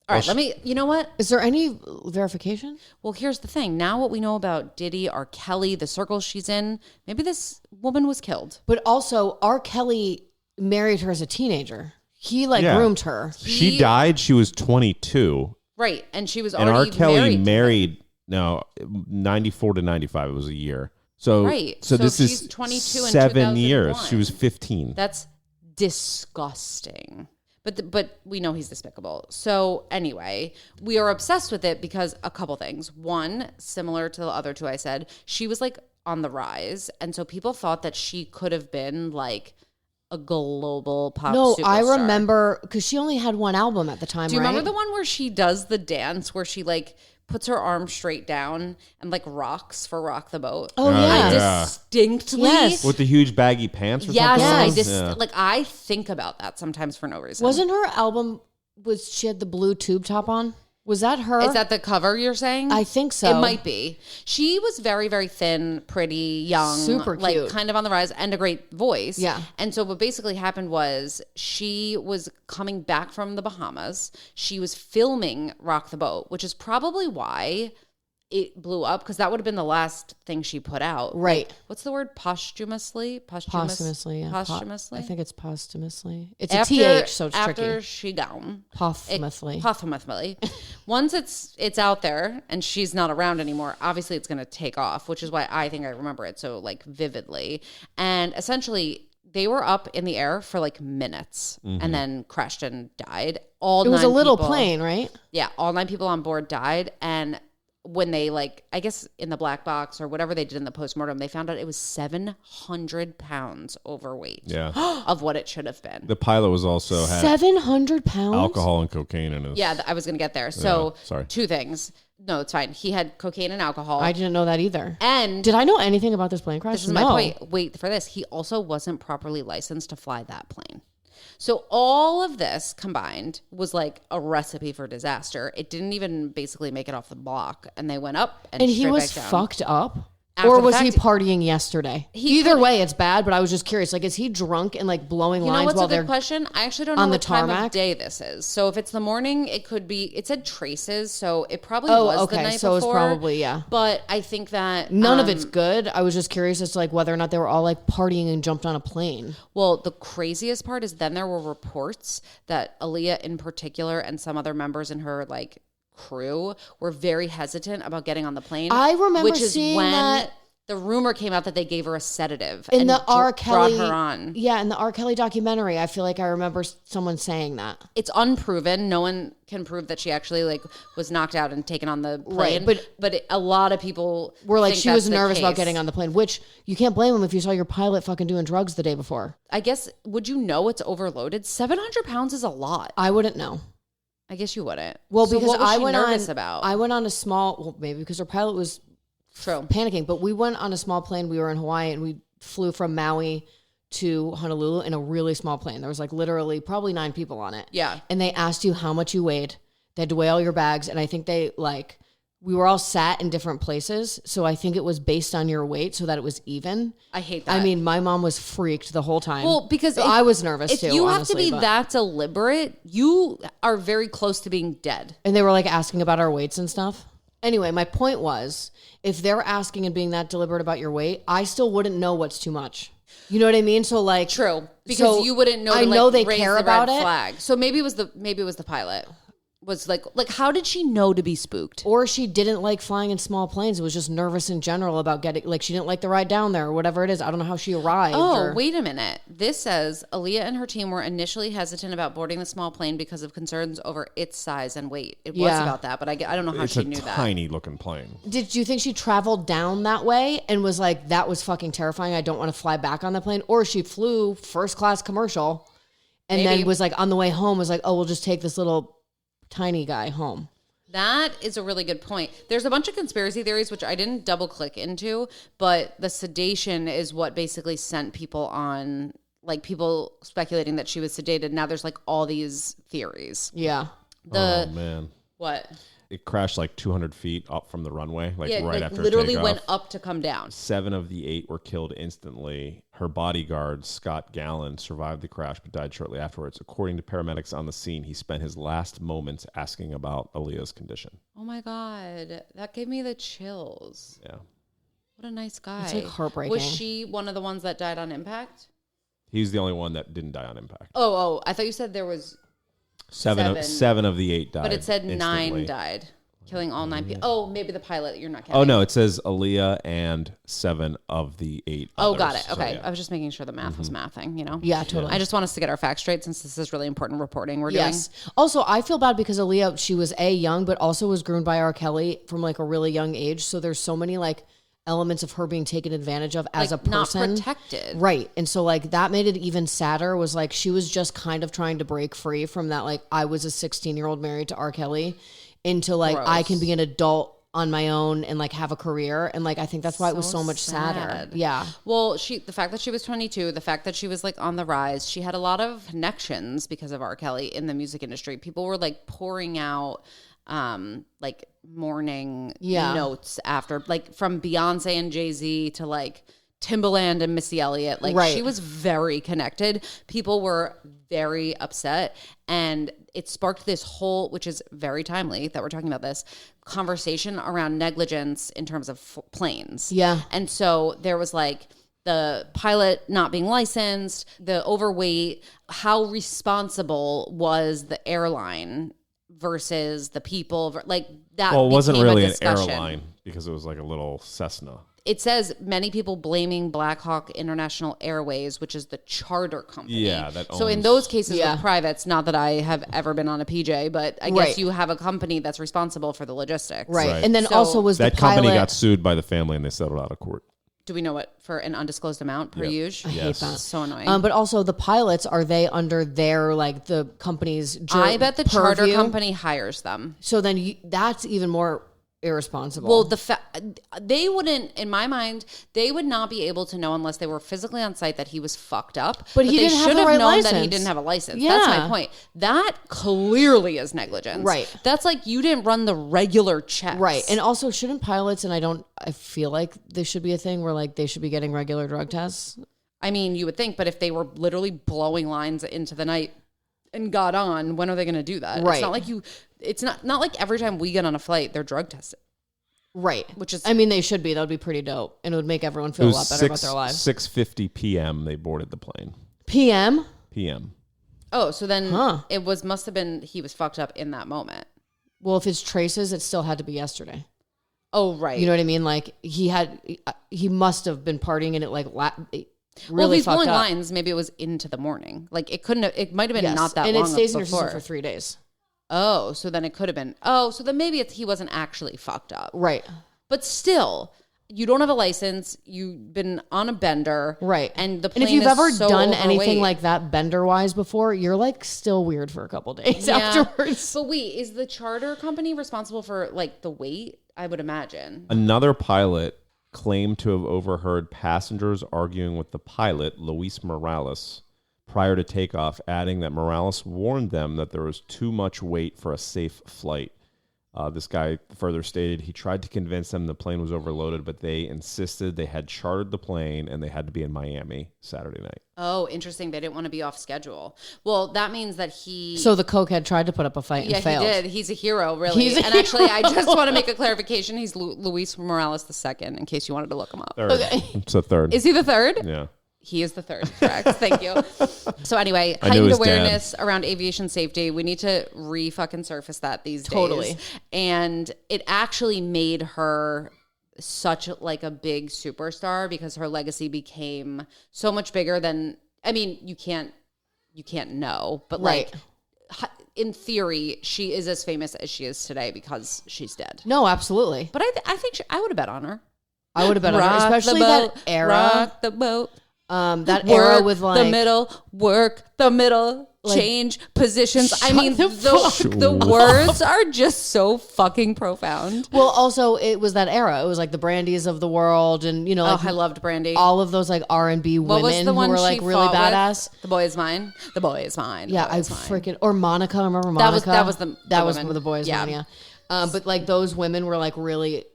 All right, you know what? Is there any verification? Well, here's the thing. Now what we know about Diddy, R. Kelly, the circle she's in, maybe this woman was killed. But also, R. Kelly married her as a teenager. He groomed her. She died. She was 22. Right. And she was and already R. Kelly married 94 to 95. It was a year. So, right. So this she's is 22 7 years. She was 15. That's disgusting. But we know he's despicable. So anyway, we are obsessed with it because a couple things. One, similar to the other 2 I said, she was like on the rise. And so people thought that she could have been like a global pop superstar. No, I remember because she only had 1 album at the time, Do you remember the one where she does the dance where she like puts her arm straight down and like rocks for Rock the Boat? Oh, yeah. I distinctly. Yes. With the huge baggy pants or yes, something? I think about that sometimes for no reason. Wasn't her album, she had the blue tube top on? Was that her? Is that the cover you're saying? I think so. It might be. She was very, very thin, pretty, young. Super cute. Like kind of on the rise and a great voice. Yeah. And so what basically happened was she was coming back from the Bahamas. She was filming Rock the Boat, which is probably why it blew up because that would have been the last thing she put out. Right. Like, what's the word? Posthumously? Posthumously, yeah. Posthumously? I think it's posthumously. It's after, a TH, so it's after tricky. she gone. Posthumously. Posthumously. Once it's out there and she's not around anymore, obviously it's going to take off, which is why I think I remember it so like vividly. And essentially they were up in the air for like minutes and then crashed and died. It was a little plane, right? Yeah. All 9 people on board died. And when they like, I guess in the black box or whatever they did in the postmortem, they found out it was 700 pounds overweight of what it should have been. The pilot was also had 700 pounds? alcohol and cocaine in his. Yeah, I was going to get there. So sorry. 2 things. No, it's fine. He had cocaine and alcohol. I didn't know that either. And did I know anything about this plane crash? this is my point. Wait for this. He also wasn't properly licensed to fly that plane. So all of this combined was like a recipe for disaster. It didn't even basically make it off the block, and they went up and he was back down. fucked up? After or the was fact, he partying yesterday? Either way, it's bad, but I was just curious. Like, is he drunk and like blowing lines what's while a good they're question? I actually don't know on what the time tarmac? of day this is. So if it's the morning, it could be, it said traces, so it probably was the night so before. It's probably, yeah. But I think that none of it's good. I was just curious as to like whether or not they were all like partying and jumped on a plane. Well, the craziest part is then there were reports that Aaliyah in particular and some other members in her like crew were very hesitant about getting on the plane. I remember which is seeing when that. The rumor came out that they gave her a sedative In and the R. Kelly, brought her on. Yeah, in the R. Kelly documentary, I feel like I remember someone saying that. It's unproven. No one can prove that she actually like was knocked out and taken on the plane. Right, but a lot of people were like, think she was that's the nervous about case. getting on the plane, which you can't blame him if you saw your pilot fucking doing drugs the day before. I guess, would you know it's overloaded? 700 pounds is a lot. I wouldn't know. I guess you wouldn't. Well, so because what was I she went nervous on, about? I went on a small, well, maybe because her pilot was panicking, but we went on a small plane. We were in Hawaii and we flew from Maui to Honolulu in a really small plane. There was like literally probably 9 people on it. Yeah. And they asked you how much you weighed. They had to weigh all your bags. And I think we were all sat in different places. So I think it was based on your weight so that it was even. I hate that. I mean, my mom was freaked the whole time. Well, because I was nervous too. If you honestly, have to be that deliberate, you are very close to being dead. And they were like asking about our weights and stuff. Anyway, my point was, if they're asking and being that deliberate about your weight, I still wouldn't know what's too much. You know what I mean? So like, true, because you wouldn't know. I know they care about it. Flag. So maybe it was the pilot. Was like how did she know to be spooked? Or she didn't like flying in small planes. It was just nervous in general about getting, like she didn't like the ride down there or whatever it is. I don't know how she arrived. Wait a minute. This says Aaliyah and her team were initially hesitant about boarding the small plane because of concerns over its size and weight. It was about that, but I don't know how she knew that. It's a tiny looking plane. Did you think she traveled down that way and was like, that was fucking terrifying, I don't want to fly back on the plane? Or she flew first class commercial and then was like on the way home was like, oh, we'll just take this little tiny guy home. That is a really good point. There's a bunch of conspiracy theories, which I didn't double click into, but the sedation is what basically sent people on, like people speculating that she was sedated. Now there's like all these theories. Yeah. Oh, man. What? It crashed like 200 feet up from the runway, right after literally takeoff. went up to come down. 7 of the 8 were killed instantly. Her bodyguard, Scott Gallen, survived the crash but died shortly afterwards. According to paramedics on the scene, he spent his last moments asking about Aaliyah's condition. Oh my God. That gave me the chills. Yeah. What a nice guy. It's like heartbreaking. Was she one of the ones that died on impact? He's the only one that didn't die on impact. Oh, I thought you said there was... Seven of the 8 died. But it said instantly. 9 died, killing all 9 people. Oh, maybe the pilot. You're not counting. Oh, no. It says Aaliyah and 7 of the 8 Oh, others. got it. Okay. So, yeah. I was just making sure the math was mathing, you know? Yeah, totally. I just want us to get our facts straight since this is really important reporting we're doing. Yes. Also, I feel bad because Aaliyah, she was young, but also was groomed by R. Kelly from like a really young age. So there's so many like elements of her being taken advantage of as a person. Not protected. Right. And so like that made it even sadder, was like she was just kind of trying to break free from that, like I was a 16-year-old married to R. Kelly, into like Gross. I can be an adult on my own and like have a career. And like I think that's why it was so much sadder. Yeah. Well, the fact that she was 22, the fact that she was like on the rise, she had a lot of connections because of R. Kelly in the music industry. People were like pouring out like mourning notes after, like from Beyonce and Jay-Z to like Timbaland and Missy Elliott. Like she was very connected. People were very upset, and it sparked this whole, which is very timely that we're talking about this, conversation around negligence in terms of planes. Yeah. And so there was like the pilot not being licensed, the overweight, how responsible was the airline versus the people, like that. Well, it wasn't really an discussion. airline because it was like a little Cessna. It says many people blaming Black Hawk International Airways, which is the charter company. Yeah, so in those cases with privates, not that I have ever been on a PJ, but I guess you have a company that's responsible for the logistics. Right. And then also was that the pilot. company got sued by the family and they settled out of court. Do we know what for an undisclosed amount per use? I hate that. So annoying. But also the pilots, are they under their, like the company's I bet the charter purview? company hires them. So then that's even more irresponsible. Well, they wouldn't, in my mind, they would not be able to know unless they were physically on site that he was fucked up. But he they didn't have should the right known license. that he didn't have a license. Yeah. That's my point. That clearly is negligence. Right. That's like you didn't run the regular checks. Right. And also, shouldn't pilots, and I feel like this should be a thing where like they should be getting regular drug tests. I mean, you would think, but if they were literally blowing lines into the night and got on, when are they going to do that? Right. It's not like it's not like every time we get on a flight, they're drug tested. Right. Which is, I mean, they should be. That would be pretty dope. And it would make everyone feel a lot better about their lives. 6:50 p.m. they boarded the plane. PM? PM. Oh, so then it must have been, he was fucked up in that moment. Well, if it's traces, it still had to be yesterday. Oh, right. You know what I mean? Like he must have been partying and it like really well, if he's fucked blowing up. lines, maybe it was into the morning. Like it might have been not that and long it stays in your before. system for 3 days. Oh, so then it could have been. Oh, so then maybe he wasn't actually fucked up. Right. But still, you don't have a license. You've been on a bender. Right. And the plane if you've is ever so done overweight. anything like that bender-wise before, you're like still weird for a couple days afterwards. But wait, is the charter company responsible for like the weight? I would imagine. Another pilot claimed to have overheard passengers arguing with the pilot, Luis Morales, prior to takeoff, adding that Morales warned them that there was too much weight for a safe flight. This guy further stated he tried to convince them the plane was overloaded, but they insisted they had chartered the plane and they had to be in Miami Saturday night. Oh, interesting. They didn't want to be off schedule. Well, that means that he... So the cokehead tried to put up a fight and failed. Yeah, he did. He's a hero, really. Actually, I just want to make a clarification. He's Luis Morales II, in case you wanted to look him up. Third. Okay. It's a third. Is he the third? Yeah. He is the third, correct. Thank you. So anyway, I knew heightened his awareness around aviation safety. We need to fucking surface that these days. Totally. And it actually made her such like a big superstar because her legacy became so much bigger than, I mean, you can't know, but like in theory, she is as famous as she is today because she's dead. No, absolutely. But I think I would have bet on her. I would have bet on her, especially that era. Rock the boat. That era with like the middle, work the middle, like, change positions. I mean, the the words are just so fucking profound. Well, also it was that era. It was like the Brandies of the world, and you know, like I loved Brandy. all of those like R&B women who were like really badass. The Boy Is Mine. The Boy Is Mine. Yeah, I freaking or Monica. Remember Monica? That was the Boy Is Mine. Yeah, but like those women were like really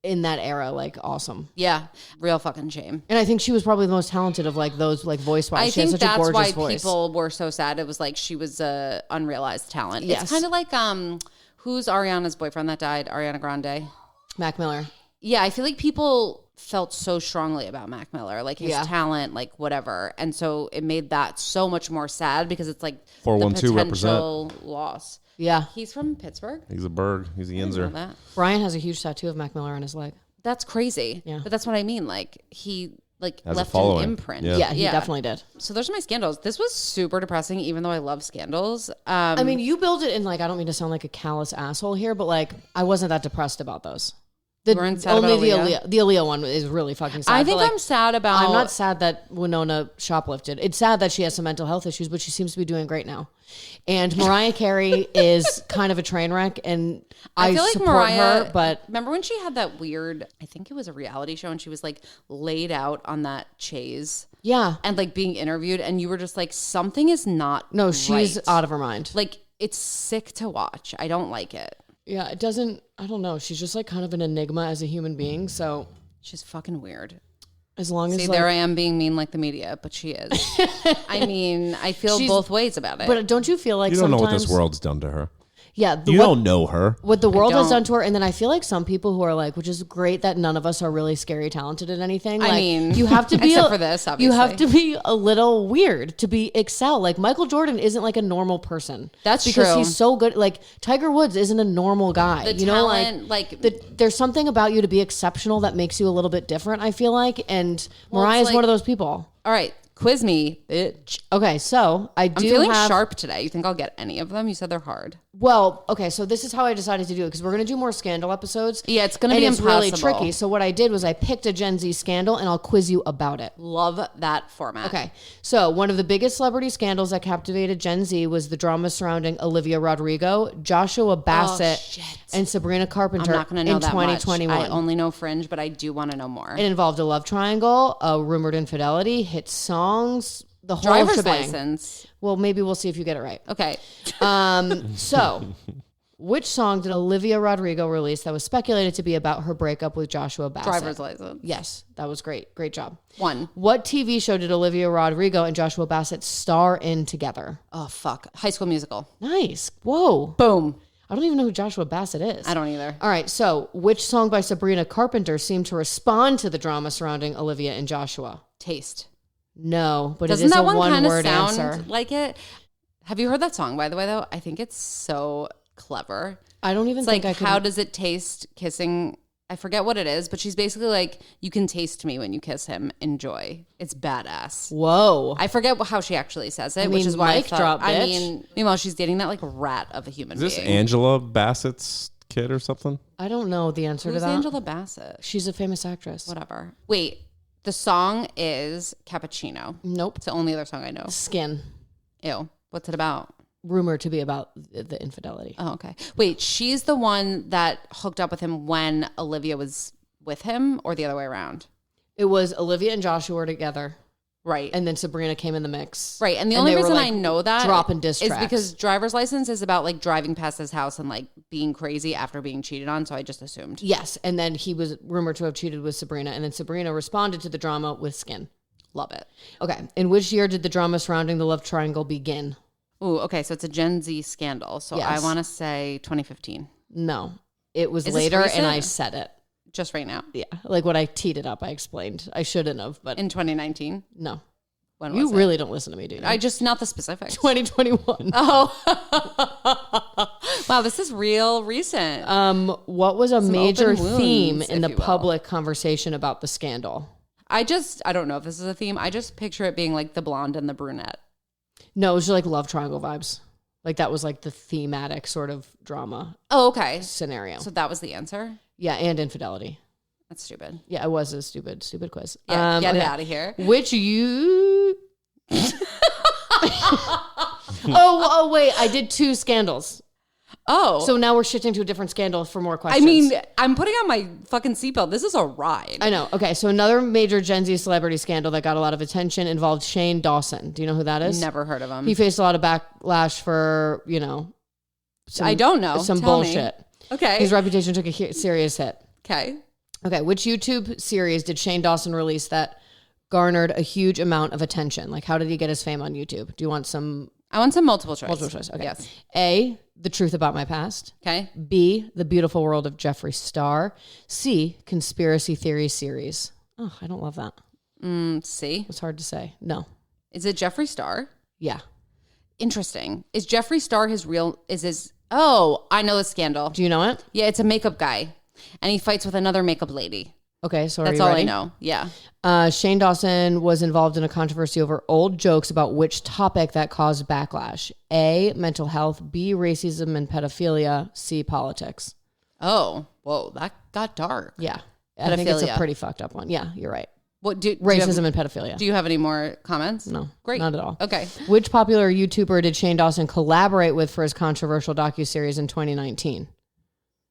in that era, like awesome. Yeah, real fucking shame. And I think she was probably the most talented of like those like voice wise. I she think had such that's a gorgeous why voice. people were so sad. It was like she was a unrealized talent. Yes. It's kind of like who's Ariana's boyfriend that died? Ariana Grande. Mac Miller. Yeah, I feel like people felt so strongly about Mac Miller, like his talent, like whatever, and so it made that so much more sad because it's like 412 the potential loss. Yeah, he's from Pittsburgh. He's a Berg. He's a Yinzer. Brian has a huge tattoo of Mac Miller on his leg. That's crazy. Yeah, but that's what I mean. Like he has left an imprint. Yeah, he definitely did. So those are my scandals. This was super depressing, even though I love scandals. I mean, you build it in like, I don't mean to sound like a callous asshole here, but like I wasn't that depressed about those. The Aaliyah one is really fucking sad. I think like, I'm sad about... I'm not sad that Winona shoplifted. It's sad that she has some mental health issues, but she seems to be doing great now. And Mariah Carey is kind of a train wreck, and I feel like support Mariah, her, but... Remember when she had that weird, I think it was a reality show, and she was like laid out on that chaise? Yeah. And like being interviewed, and you were just like, something is not No, she's right. out of her mind. Like, it's sick to watch. I don't like it. Yeah, it doesn't, I don't know. She's just like kind of an enigma as a human being. So she's fucking weird. As long as there I am being mean like the media, but she is. I mean, I feel both ways about it. But don't you feel like you don't know what this world's done to her? Yeah. You don't know her. What the world has done to her. And then I feel like some people who are like, which is great that none of us are really scary talented at anything. I like, mean, you have to be, except for this, obviously. You have to be a little weird to be excel. Like Michael Jordan isn't like a normal person. That's because true. He's so good. Like Tiger Woods isn't a normal guy. The you talent, know, like there's something about you to be exceptional that makes you a little bit different, I feel like. And Mariah's like, one of those people. All right. Quiz me, bitch. Okay, so I'm feeling sharp today. You think I'll get any of them? You said they're hard. Well, okay, so this is how I decided to do it because we're going to do more scandal episodes. Yeah, it's going to be impossible. Really tricky. So what I did was I picked a Gen Z scandal and I'll quiz you about it. Love that format. Okay, so one of the biggest celebrity scandals that captivated Gen Z was the drama surrounding Olivia Rodrigo, Joshua Bassett, and Sabrina Carpenter. I'm not going to know in that 2021. much. I only know Fringe, but I do want to know more. It involved a love triangle, a rumored infidelity, hit songs, the whole driver's shebang. license. Well, maybe we'll see if you get it right. Okay. So, which song did Olivia Rodrigo release that was speculated to be about her breakup with Joshua Bassett? Driver's license. Yes, that was great. Great job. One. What TV show did Olivia Rodrigo and Joshua Bassett star in together? Oh, fuck. High School Musical. Nice. Whoa. Boom. I don't even know who Joshua Bassett is. I don't either. All right. So, which song by Sabrina Carpenter seemed to respond to the drama surrounding Olivia and Joshua? Taste. No, but doesn't it is that a one-word sound answer. Like it? Have you heard that song, by the way, though? I think it's so clever. I don't even think like, I could. How does it taste kissing? I forget what it is, but she's basically like, you can taste me when you kiss him. Enjoy. It's badass. Whoa. I forget how she actually says it, I mean, which is why mic drop, bitch. meanwhile, she's dating that like rat of a human being. Is this Angela Bassett's kid or something? I don't know the answer to Who's that. Angela Bassett? She's a famous actress. Whatever. Wait, the song is Cappuccino. Nope. It's the only other song I know. Skin. Ew. What's it about? Rumored to be about the infidelity. Oh, okay. Wait, she's the one that hooked up with him when Olivia was with him, or the other way around? It was Olivia and Joshua were together. Right. And then Sabrina came in the mix. Right. And the only reason I know that dropping diss is tracks. because Driver's License is about like driving past his house and like being crazy after being cheated on. So I just assumed. Yes. And then he was rumored to have cheated with Sabrina. And then Sabrina responded to the drama with Skin. Love it. Okay. In which year did the drama surrounding the love triangle begin? Ooh, okay. So it's a Gen Z scandal. So Yes. I want to say 2015. No. It was Is this later recent? and I said it. Just right now. Yeah. Like when I teed it up, I explained. I shouldn't have, but In 2019. no. When was You it? really don't listen to me, do you? I just, not the specifics. 2021. Oh. Wow, this is real recent. What was a major open wounds, theme in if the you will. public conversation about the scandal? I don't know if this is a theme. I just picture it being like the blonde and the brunette. No, it was just like love triangle vibes. Like that was like the thematic sort of drama Oh, okay. scenario. So that was the answer? Yeah, and infidelity. That's stupid. Yeah, it was a stupid quiz. Yeah, get it okay. out of here. Which you... oh, wait. I did 2 scandals. Oh. So now we're shifting to a different scandal for more I questions. mean, I'm putting on my fucking seatbelt. This is a ride. I know. Okay, so another major Gen Z celebrity scandal that got a lot of attention involved Shane Dawson. Do you know who that is? Never heard of him. He faced a lot of backlash for, I don't know. some Tell me. bullshit. Okay. His reputation took a serious hit. Okay. Okay, which YouTube series did Shane Dawson release that garnered a huge amount of attention? Like, how did he get his fame on YouTube? Do you want some I want some multiple choice. multiple choice? Okay. Yes. A, The Truth About My Past. Okay. B, The Beautiful World of Jeffree Star. C, Conspiracy Theory Series. Oh, I don't love that. C. It's hard to say. No. Is it Jeffree Star? Yeah. Interesting. Is Jeffree Star Oh, I know the scandal. Do you know it? Yeah, it's a makeup guy. And he fights with another makeup lady. Okay, so are That's you all ready? I know. Yeah. Shane Dawson was involved in a controversy over old jokes about which topic that caused backlash. A, mental health. B, racism and pedophilia. C, politics. Oh, whoa, that got dark. Yeah. I think it's a Pedophilia. pretty fucked up one. Yeah, you're right. What do Racism and pedophilia. Do you have any more comments? No. Great. Not at all. Okay. Which popular YouTuber did Shane Dawson collaborate with for his controversial docuseries in 2019?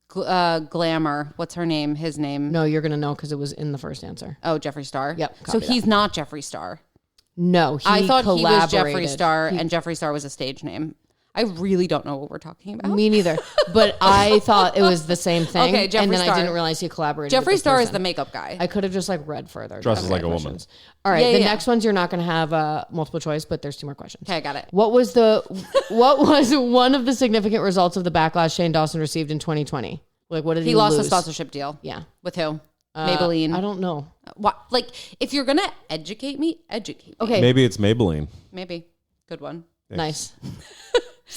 Glamour. What's her name? His name? No, you're going to know because it was in the first answer. Oh, Jeffree Star? Yep, So copy that. he's not Jeffree Star. No, I thought he was Jeffree collaborated. Star and Jeffree Star was a stage name. I really don't know what we're talking about. Me neither. But I thought it was the same thing. Okay, Jeffree and then Star. I didn't realize he collaborated with Jeffree this Star is person. the makeup guy. I could have just like read further. Dresses like a woman. questions. All right, Yeah, the yeah. next ones you're not going to have multiple choice, but there's 2 more questions. Okay, I got it. What was one of the significant results of the backlash Shane Dawson received in 2020? Like, what did he He lost lose? a sponsorship deal. Yeah. With who? Maybelline. I don't know. What? Like, if you're gonna educate me, educate me. Okay. Maybe it's Maybelline. Maybe. Good one. Nice.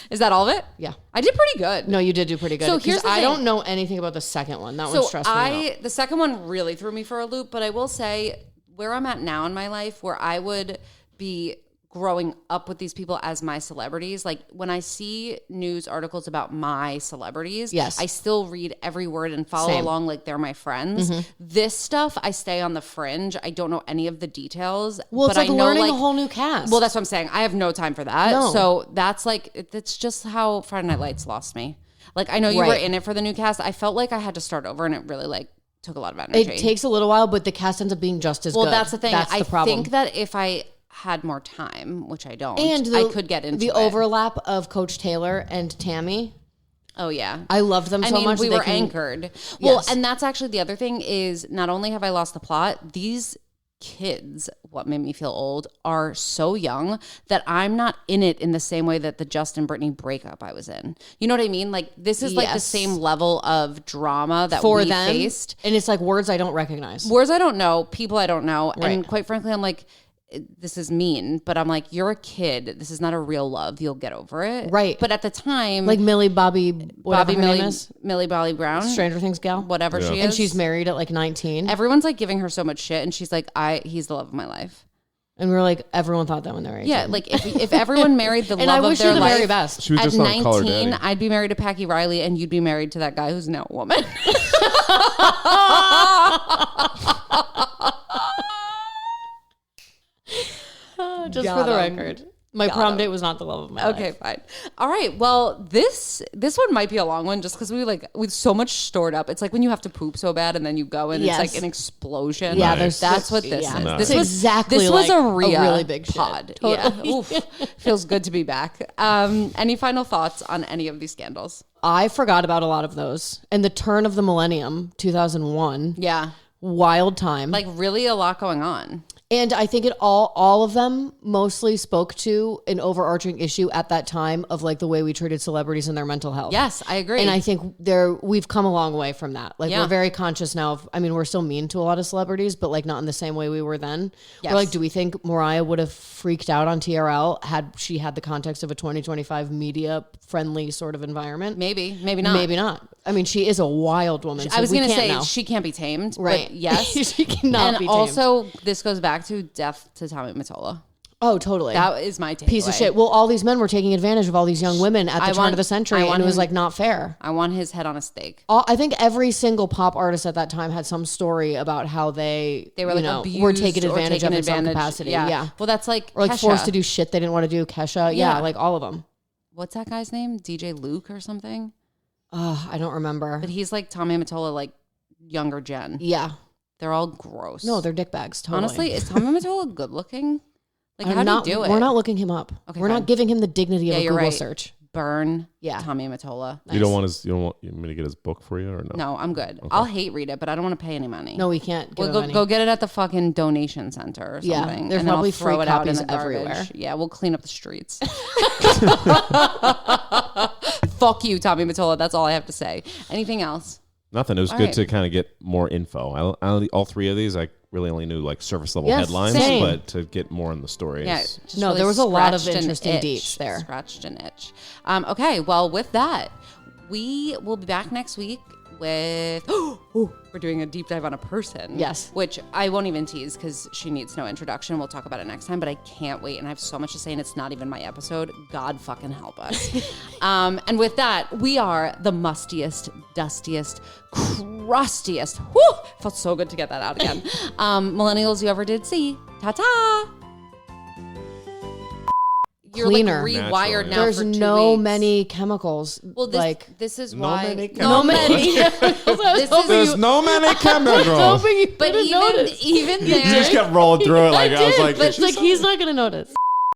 Is that all of it? Yeah. I did pretty good. No, you did do pretty good. So 'Cause here's the I thing. don't know anything about the second one. That one So stressed me out. the second one really threw me for a loop, but I will say where I'm at now in my life, where I would be growing up with these people as my celebrities, like when I see news articles about my celebrities, Yes. I still read every word and follow Same. along like they're my friends. This stuff, I stay on the fringe. I don't know any of the details. Well, but it's like I know, learning a whole new cast. Well, that's what I'm saying. I have no time for that. No. So that's like, that's just how Friday Night Lights lost me. Like, I know you were Right. in it for the new cast. I felt like I had to start over, and it really like took a lot of energy. it takes a little while, but the cast ends up being just as good. Well, that's the thing. That's the I problem. think that if I had more time, which I don't, and I could get into the it. overlap of Coach Taylor and Tammy. Oh yeah. I loved them so much. we that they were can- anchored. Well, Yes. and that's actually the other thing is not only have I lost the plot, these kids, what made me feel old, are so young that I'm not in it in the same way that the Justin Brittany breakup I was in. You know what I mean? Like this is like the Yes. same level of drama that for we them, faced. and it's like words I don't recognize. Words I don't know, people I don't know. And Right. quite frankly, I'm like, this is mean, but I'm like, you're a kid. This is not a real love. You'll get over it. Right. But at the time, Like Millie Bobby, whatever her name Millie, is, Millie Bobby Brown, Stranger Things gal, whatever she is. and she's married at like 19. Everyone's like giving her so much shit. And she's like, he's the love of my life. And we were like, everyone thought that when they were 18. Yeah, like if everyone married the and love I wish of their you the life. very best. She was At just on Color 19, Daddy. I'd be married to Packy Riley, and you'd be married to that guy who's now a woman. Just Got for the him. record. My prom date was not the love of my life. Okay, fine. All right. Well, this one might be a long one just because with so much stored up. It's like when you have to poop so bad and then you go and Yes. it's like an explosion. Yeah, Nice. That's what this yeah. is. Nice. This It's was exactly this was like a really big shit. pod. Totally. Yeah. Oof. Feels good to be back. Any final thoughts on any of these scandals? I forgot about a lot of those. And the turn of the millennium, 2001. Yeah. Wild time. Like really a lot going on. And I think it all of them mostly spoke to an overarching issue at that time of like the way we treated celebrities and their mental health. Yes, I agree. And I think we've come a long way from that. Like Yeah. we're very conscious now of, I mean, we're still mean to a lot of celebrities, but like not in the same way we were then. Yes. We're like, do we think Mariah would have freaked out on TRL had she had the context of a 2025 media friendly sort of environment? maybe not. Maybe not. I mean, she is a wild woman. So I was we going to can't say know. she can't be tamed. Right. But yes. She cannot and be tamed. also, this goes back to death to Tommy Mottola. Oh, totally. That is my takeaway. Piece of shit. Well, all these men were taking advantage of all these young women at the turn want- of the century, I want and it was him- like not fair. I want his head on a stake. I think every single pop artist at that time had some story about how they They were like abused were taken or advantage taken of in some advantage. capacity. Yeah. Well, that's like Or like Kesha. forced to do shit they didn't want to do. Kesha. Yeah. Yeah. Like all of them. What's that guy's name? DJ Luke or something? I don't remember. But he's like Tommy Mottola, like younger gen. Yeah. They're all gross. No, they're dickbags. Totally. Honestly, is Tommy Mottola good looking? Like, how do you do it? We're not looking him up. Okay, we're fine. not giving him the dignity of a you're Google right. search. Burn Yeah. Tommy Mottola. You don't want me to get his book for you or no? No, I'm good. I'll hate read it, but I don't want to pay any money. No, we can't. Give We'll him any. go get it at the fucking donation center or Yeah, something. there's and then I'll probably throw free it out in copies the garbage. everywhere. Yeah, we'll clean up the streets. Fuck you, Tommy Mottola. That's all I have to say. Anything else? Nothing. It was All good right. to kind of get more info. All three of these, I really only knew like surface level Yes, headlines, same. but to get more in the stories. Yeah. Just No, really there was a lot of scratched an interesting itch. deets there. Scratched an itch. Okay, well, with that, we will be back next week with we're doing a deep dive on a person. Yes. Which I won't even tease because she needs no introduction. We'll talk about it next time, but I can't wait. And I have so much to say, and it's not even my episode. God fucking help us. And with that, we are the mustiest, dustiest, crustiest. Whew! Felt so good to get that out again. Millennials you ever did see. Ta-ta! You're Cleaner. like rewired Naturally. now There's for 2 no weeks. many chemicals. Well, this is No why. many no many. There's no many chemicals. But even notice. even You just there, kept rolling through it like I was like, But like he's not gonna notice.